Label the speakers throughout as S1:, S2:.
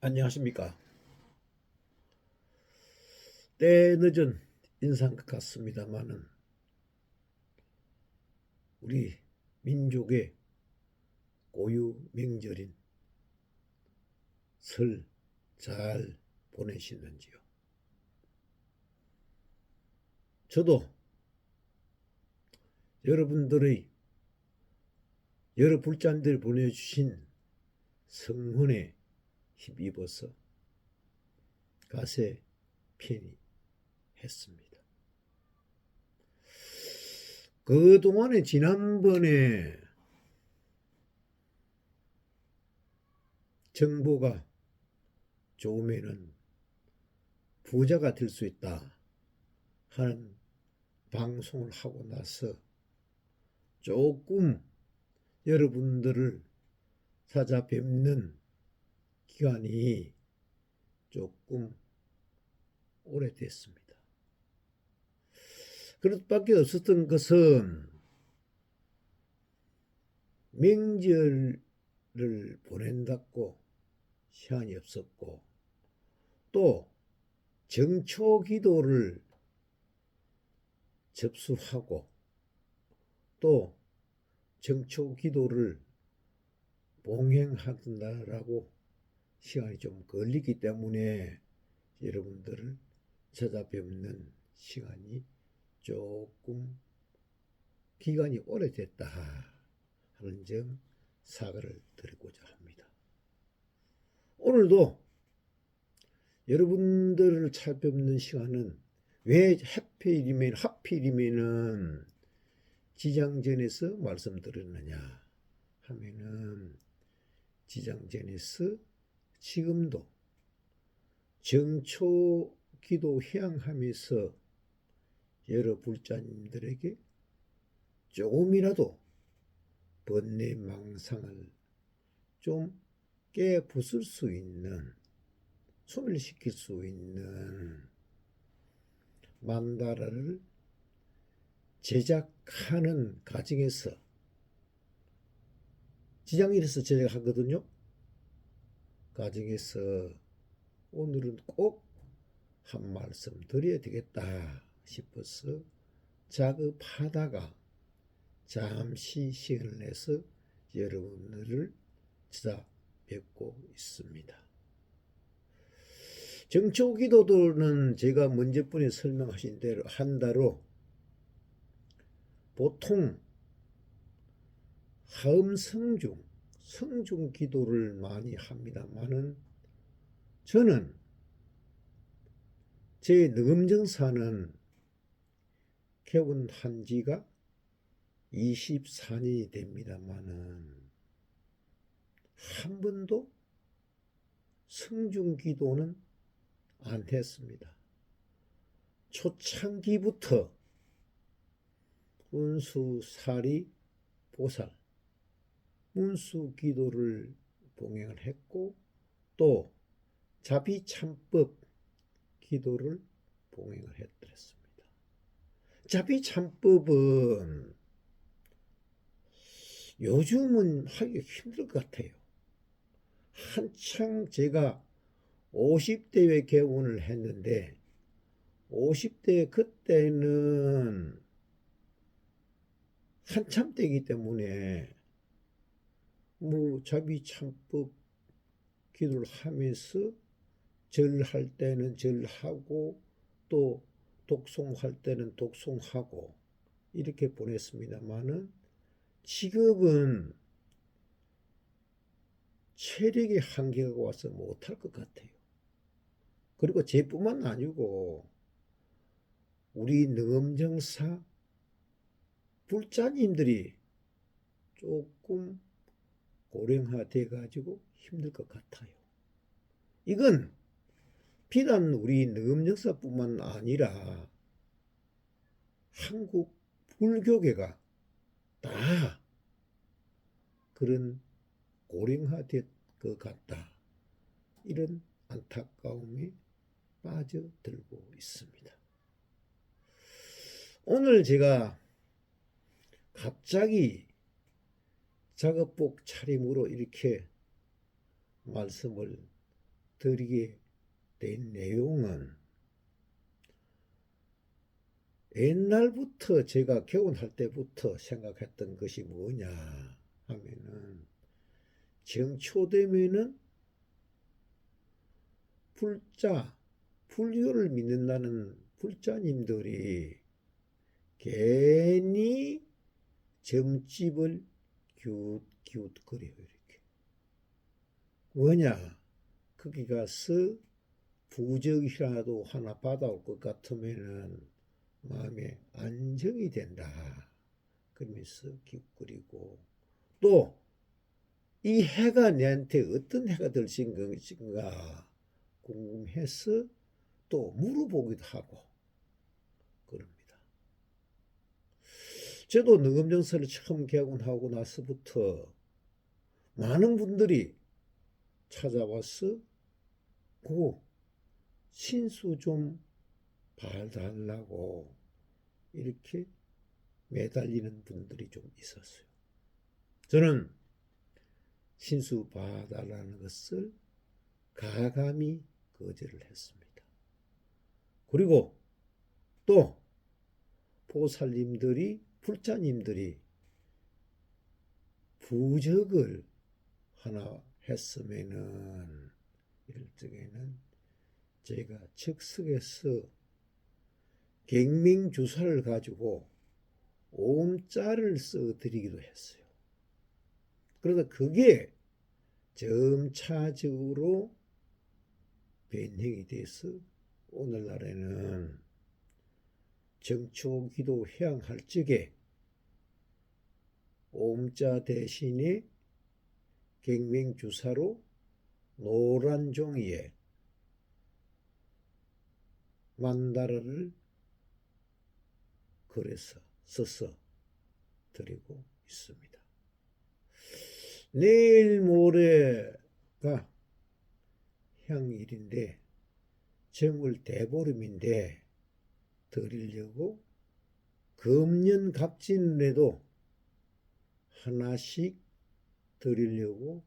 S1: 안녕하십니까. 때 늦은 인상 같습니다만은 우리 민족의 고유 명절인 설 잘 보내시는지요. 저도 여러분들의 여러 불잔들 보내주신 성훈에 힘입어서 가세 편히 했습니다. 그동안에 지난번에 정보가 좋으면은 부자가 될 수 있다 하는 방송을 하고 나서 조금 여러분들을 찾아뵙는 기간이 조금 오래됐습니다. 그럴 수밖에 없었던 것은 명절을 보낸다고 시간이 없었고, 또 정초 기도를 접수하고 또 정초 기도를 봉행한다라고 시간이 좀 걸리기 때문에 여러분들을 찾아뵙는 시간이 조금 기간이 오래됐다 하는 점 사과를 드리고자 합니다. 오늘도 여러분들을 찾아뵙는 시간은 왜 하필이면은 지장전에서 말씀드렸느냐 하면은, 지장전에서 지금도 정초 기도 회양하면서 여러 불자님들에게 조금이라도 번뇌 망상을 좀 깨부술 수 있는, 소멸시킬 수 있는 만다라를 제작하는 과정에서, 지장일에서 제작하거든요. 과정에서 오늘은 꼭 한 말씀 드려야 되겠다 싶어서 작업하다가 잠시 시간을 내서 여러분들을 찾아뵙고 있습니다. 정초 기도도는 제가 먼저번에 설명하신 대로 한다로 보통 하음 성중 기도를 많이 합니다만은, 저는 제 늑음정사는 개원한 지가 24년이 됩니다만은 한 번도 성중 기도는 안 했습니다. 초창기부터 운수사리 보살 운수 기도를 봉행을 했고, 또 자비참법 기도를 봉행을 했더랬습니다. 자비참법은 요즘은 하기 힘들 것 같아요. 한창 제가 50대에 개원을 했는데, 50대 그때는 한참 때이기 때문에 자비참법 기도를 하면서 절할 때는 절하고 또 독송할 때는 독송하고 이렇게 보냈습니다만은, 지금은 체력의 한계가 와서 못할 것 같아요. 그리고 제뿐만 아니고 우리 능엄정사 불자님들이 조금 고령화돼 가지고 힘들 것 같아요. 이건 비단 우리 능엄정사뿐만 아니라 한국 불교계가 다 그런 고령화될 것 같다, 이런 안타까움에 빠져들고 있습니다. 오늘 제가 갑자기 작업복 차림으로 이렇게 말씀을 드리게 된 내용은 옛날부터 제가 개원할 때부터 생각했던 것이 뭐냐 하면은 정초되면은 불교를 믿는다는 불자님들이 괜히 점집을 기웃거려요. 이렇게. 뭐냐? 거기 가서 부적이라도 하나 받아올 것 같으면은 마음에 안정이 된다. 그러면서 기웃거리고 또 이 해가 내한테 어떤 해가 될 것인가 궁금해서 또 물어보기도 하고 그럽니다. 저도 능엄정서를 처음 개원하고 나서부터 많은 분들이 찾아와서 그 신수 좀 봐달라고 이렇게 매달리는 분들이 좀 있었어요. 저는 신수 봐달라는 것을 가감히 거절을 했습니다. 그리고 또 보살님들이 불자님들이 부적을 하나 했으면은 이럴 적에는 제가 즉석에서 갱명주사를 가지고 옴자를 써드리기도 했어요. 그러다 그게 점차적으로 변형이 돼서 오늘날에는 정초기도 해양할 적에 옴자 대신에 갱명주사로 노란 종이에 만다라를 그래서 써서 드리고 있습니다. 내일 모레가 향일인데 정월 대보름인데 드리려고 금년 갑진에도 하나씩 드리려고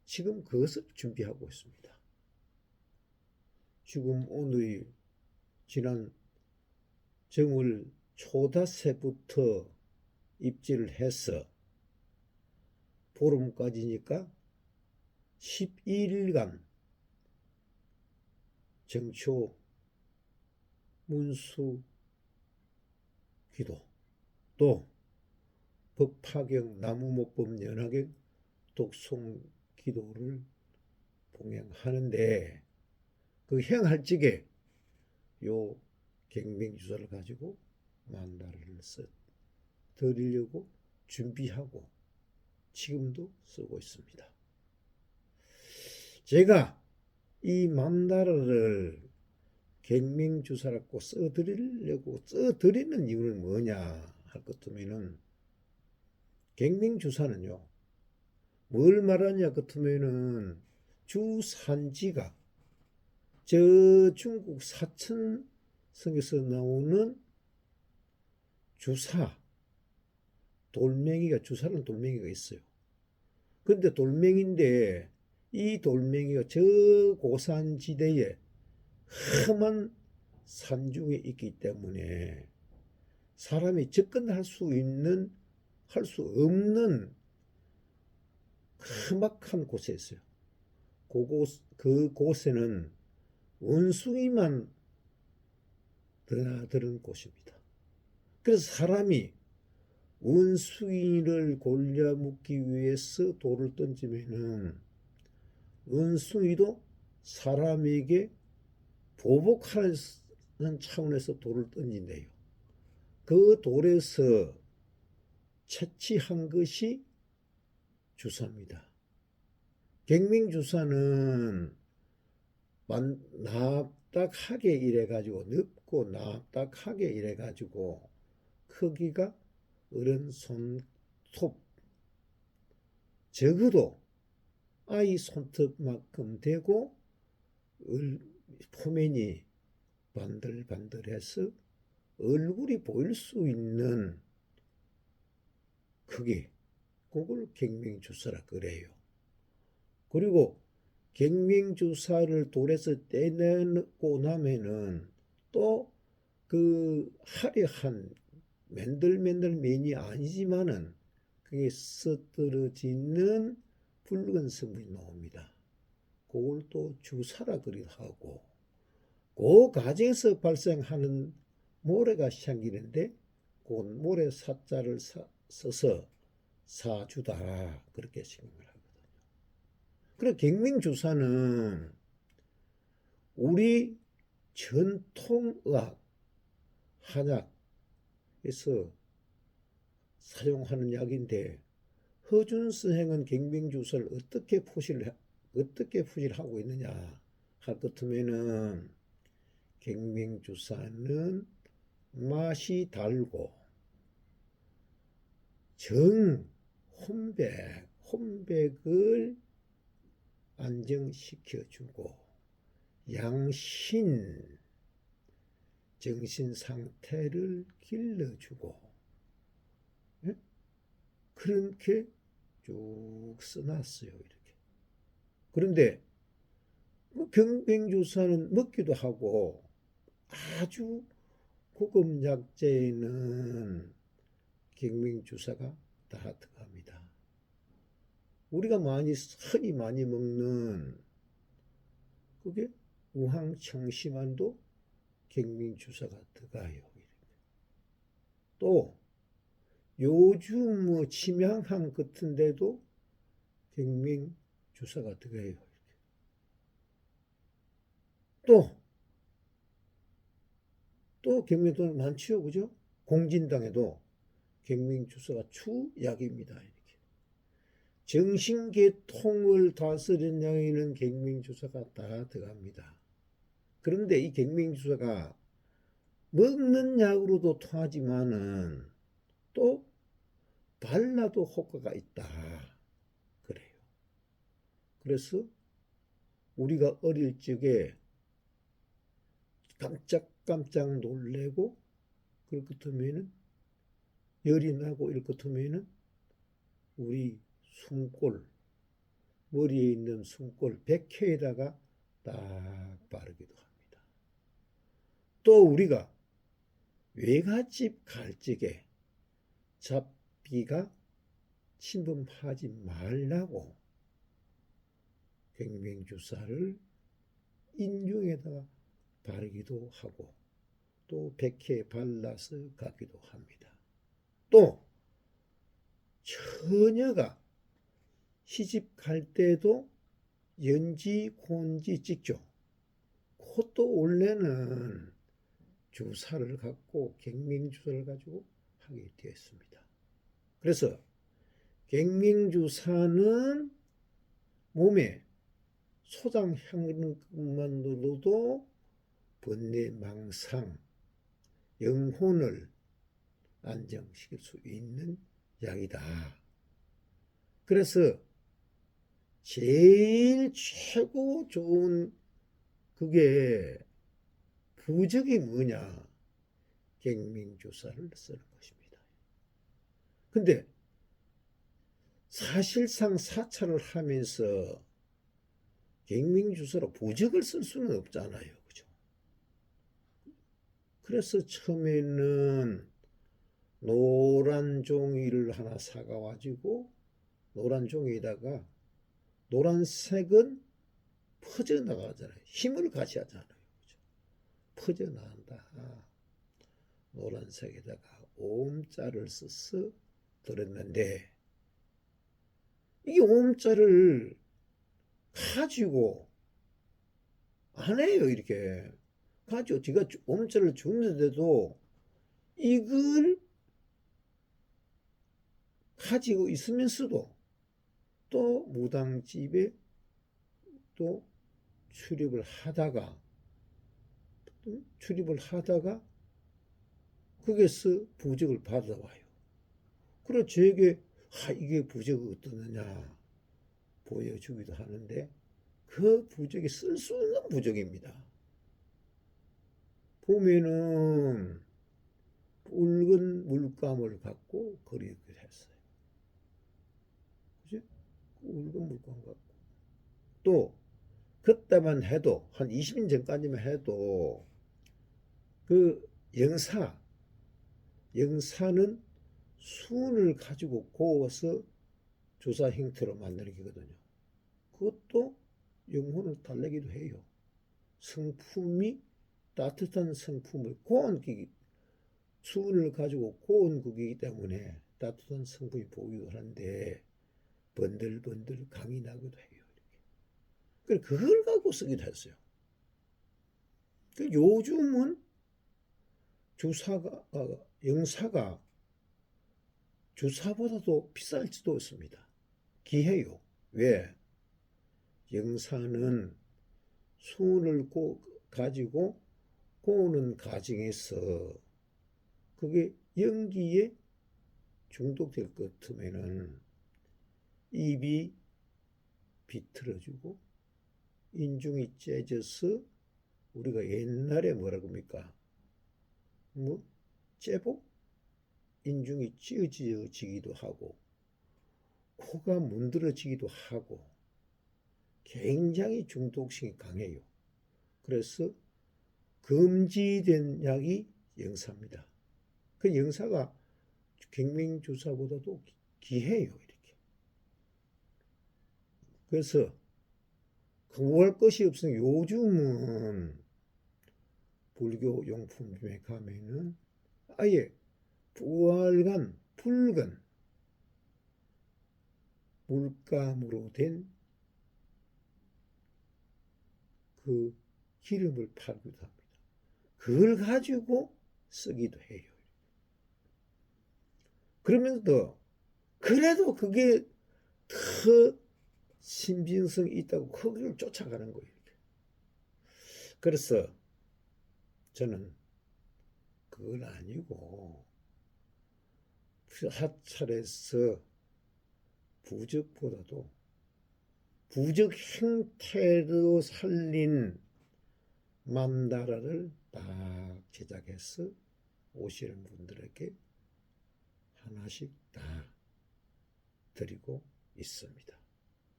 S1: 지금 그것을 준비하고 있습니다. 지금 오늘이 지난 정월 초닷새부터 입지를 해서 보름까지니까 12일간 정초 문수 기도 또 법화경 나무목법 연화경 독송 기도를 봉행하는데 그 행할 적에 요 갱명주사를 가지고 만다라를 써 드리려고 준비하고 지금도 쓰고 있습니다. 제가 이 만다라를 갱명주사라고 써드리는 이유는 뭐냐 할 것 같으면은 갱명주사는요 뭘 말하냐 같으면은 주산지가 저 중국 사천성에서 나오는 주사 돌멩이가 주사라는 돌멩이가 있어요. 그런데 돌멩이인데 이 돌멩이가 저 고산지대에 험한 산중에 있기 때문에 사람이 접근할 수 없는 험악한 곳에 있어요. 그곳에는 원숭이만 드나드는 곳입니다. 그래서 사람이 원숭이를 골려먹기 위해서 돌을 던지면은 원숭이도 사람에게 보복하는 차원에서 돌을 던진대요. 그 돌에서 채취한 것이 주사입니다. 갱명주사는 납작하게 이래가지고 넓고 납작하게 이래가지고 크기가 어른 손톱 적어도 아이 손톱만큼 되고 표면이 반들반들해서 얼굴이 보일 수 있는 크기 그걸 갱명주사라 그래요. 그리고 갱명주사를 돌에서 떼내고 나면은 또 그 화려한 맨들맨들맨이 아니지만은 그게 쓰러지는 붉은 성분이 나옵니다. 그걸 또 주사라 그리도 하고, 그 과정에서 발생하는 모래가 생기는데 그건 모래 사자를 써서 사주다 그렇게 생각을 하거든요. 그리고 갱명주사는 우리 전통의학 한약에서 사용하는 약인데, 허준 선생은 갱명주사를 어떻게 포시를 하고 있느냐 할 것 같으면은, 갱명주사는 맛이 달고 혼백을 안정시켜주고 양신 정신 상태를 길러주고, 예? 그렇게 쭉 써놨어요. 이렇게. 그런데 갱명주사는 먹기도 하고 아주 고급 약재에는 갱명주사가 다 들어갑니다. 우리가 흔히 많이 먹는 그게 우황청심환도 갱명주사가 들어가요. 또 요즘 뭐 침향한 같은데도 갱명주사가 들어가요. 또 갱명주사 많지요, 그죠? 공진당에도 갱명주사가 추약입니다. 이렇게. 정신계통을 다스리는 약에는 갱명주사가 다 들어갑니다. 그런데 이 갱명주사가 먹는 약으로도 통하지만은 또 발라도 효과가 있다 그래요. 그래서 우리가 어릴 적에 깜짝 놀래고 그럴 것 같으면은 열이 나고 이럴 것 같으면은 우리 숨골, 머리에 있는 숨골 백회에다가 딱 바르기도 합니다. 또 우리가 외갓집 갈 적에 잡비가 침범하지 말라고 갱명주사를 인중에다가 바르기도 하고 또 백회에 발라서 가기도 합니다. 또 처녀가 시집 갈 때도 연지 곤지 찍죠. 그것도 원래는 주사를 갖고 갱명주사를 가지고 하게 되었습니다. 그래서 갱명주사는 몸에 소장하는 것만으로도 번뇌 망상 영혼을 안정시킬 수 있는 약이다. 그래서 제일 최고 좋은 그게 부적이 뭐냐? 갱명주사를 쓰는 것입니다. 근데 사실상 사찰을 하면서 갱명주사로 부적을 쓸 수는 없잖아요. 그죠? 그래서 처음에는 노란 종이를 하나 사가가지고 노란 종이에다가 노란색은 퍼져나가잖아요. 힘을 같이 하잖아요. 그죠? 퍼져나간다. 노란색에다가 옴자를 써서 들었는데, 이 옴자를 가지고 안 해요. 이렇게 가지고 제가 옴자를 줬는데도 이걸 가지고 있으면서도 또 무당집에 또 출입을 하다가 거기서 부적을 받아와요. 그래서 저에게 이게 부적이 어떠느냐 보여주기도 하는데, 그 부적이 쓸 수 있는 부적입니다. 보면은 붉은 물감을 갖고 그리기도 했어요. 그죠? 붉은 물감 갖고 또 그때만 해도 한 20년 전까지만 해도 그 영사는 순을 가지고 구워서 조사 형태로 만들기거든요. 그것도 영혼을 달래기도 해요. 성품이 따뜻한 성품을 고운 기기, 순을 가지고 고운 국이기 때문에 따뜻한 성품이 보이기도 하는데 번들번들 강이 나기도 해요. 그래서 그걸 갖고 쓰기도 했어요. 요즘은 영사가 주사보다도 비쌀지도 있습니다. 귀해요. 왜? 영사는 순을 가지고 고우는 과정에서 그게 연기에 중독될 것 같으면은 입이 비틀어지고 인중이 째져서 우리가 옛날에 뭐라고 합니까? 뭐 째복? 인중이 찢어지기도 하고 코가 문드러지기도 하고 굉장히 중독성이 강해요. 그래서 금지된 약이 영사입니다. 그 영사가 갱명주사보다도 귀해요. 이렇게. 그래서 구할 것이 없으니 요즘은 불교 용품점에 가면은 아예 붉은 물감으로 된 그 기름을 팔기도 합니다. 그걸 가지고 쓰기도 해요. 그러면서 그래도 그게 더 신빙성이 있다고 거기를 쫓아가는 거예요. 그래서 저는 그건 아니고 사찰에서 부적보다도 부적 형태로 살린 만다라를 딱 제작해서 오시는 분들에게 하나씩 다 드리고 있습니다.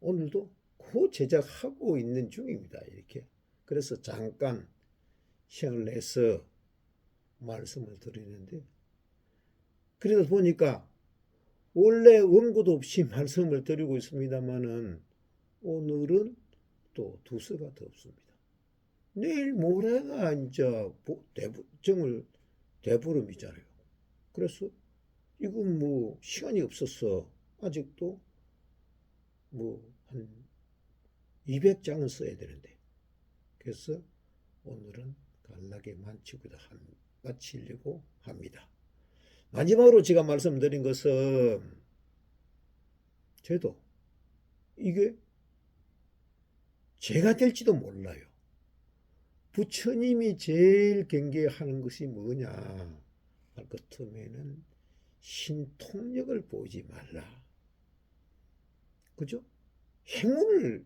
S1: 오늘도 그 제작하고 있는 중입니다. 이렇게. 그래서 잠깐 시간을 내서 말씀을 드리는데 그러다 보니까 원래 원고도 없이 말씀을 드리고 있습니다만은 오늘은 또 두서가 더 없습니다. 내일 모레가 이제 정을 대보름이잖아요. 그래서 이건 뭐 시간이 없어서 아직도 뭐 한 200장은 써야 되는데 그래서 오늘은 간략하게 마치려고 합니다. 마지막으로 제가 말씀드린 것은 저도 이게 제가 될지도 몰라요. 부처님이 제일 경계하는 것이 뭐냐 할 것 같으면은 신통력을 보이지 말라. 그죠? 행운을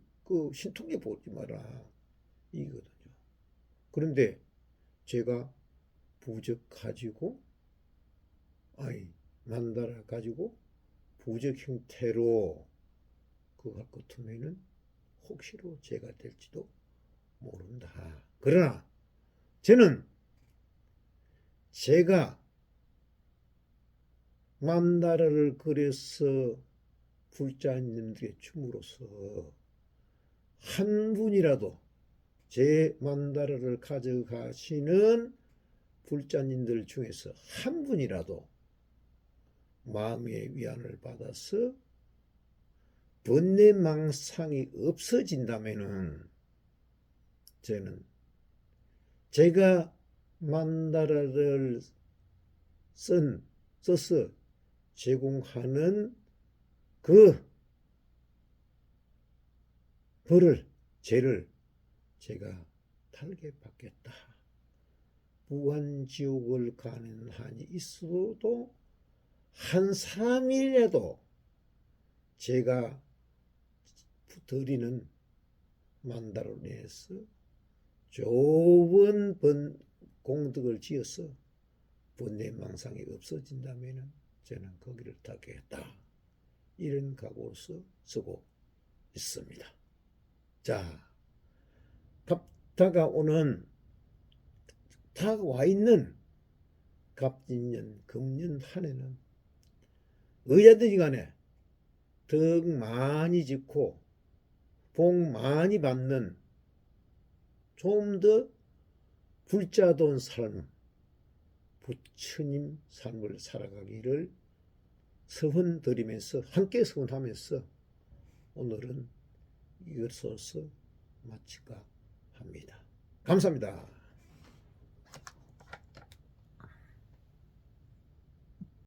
S1: 신통력 보지 마라. 이거거든요. 그런데 제가 부적 가지고 만다라 가지고 부적 형태로 그거 할 것 같으면은 혹시로 제가 될지도 모른다. 그러나 저는 제가 만다라를 그려서 불자님들에게 춤으로써 한 분이라도 제 만다라를 가져가시는 불자님들 중에서 한 분이라도 마음의 위안을 받아서 번뇌망상이 없어진다면은 저는 제가 만다라를 써서 제공하는 그 죄를 제가 달게 받겠다. 무한지옥을 가는 한이 있어도 한 사람이라도 제가 드리는 만다로 인해서 좋은 공덕을 지어서 번뇌망상이 없어진다면 저는 거기를 닦겠다. 이런 각오로서 쓰고 있습니다. 자, 다가오는 다가와 있는 갑진년, 금년 한 해는 어디든지 간에 덕 많이 짓고 복 많이 받는 좀 더 불자돈 삶, 부처님 삶을 살아가기를 서훈드리면서 함께 서훈하면서 오늘은 이것으로서 마칠까 합니다. 감사합니다.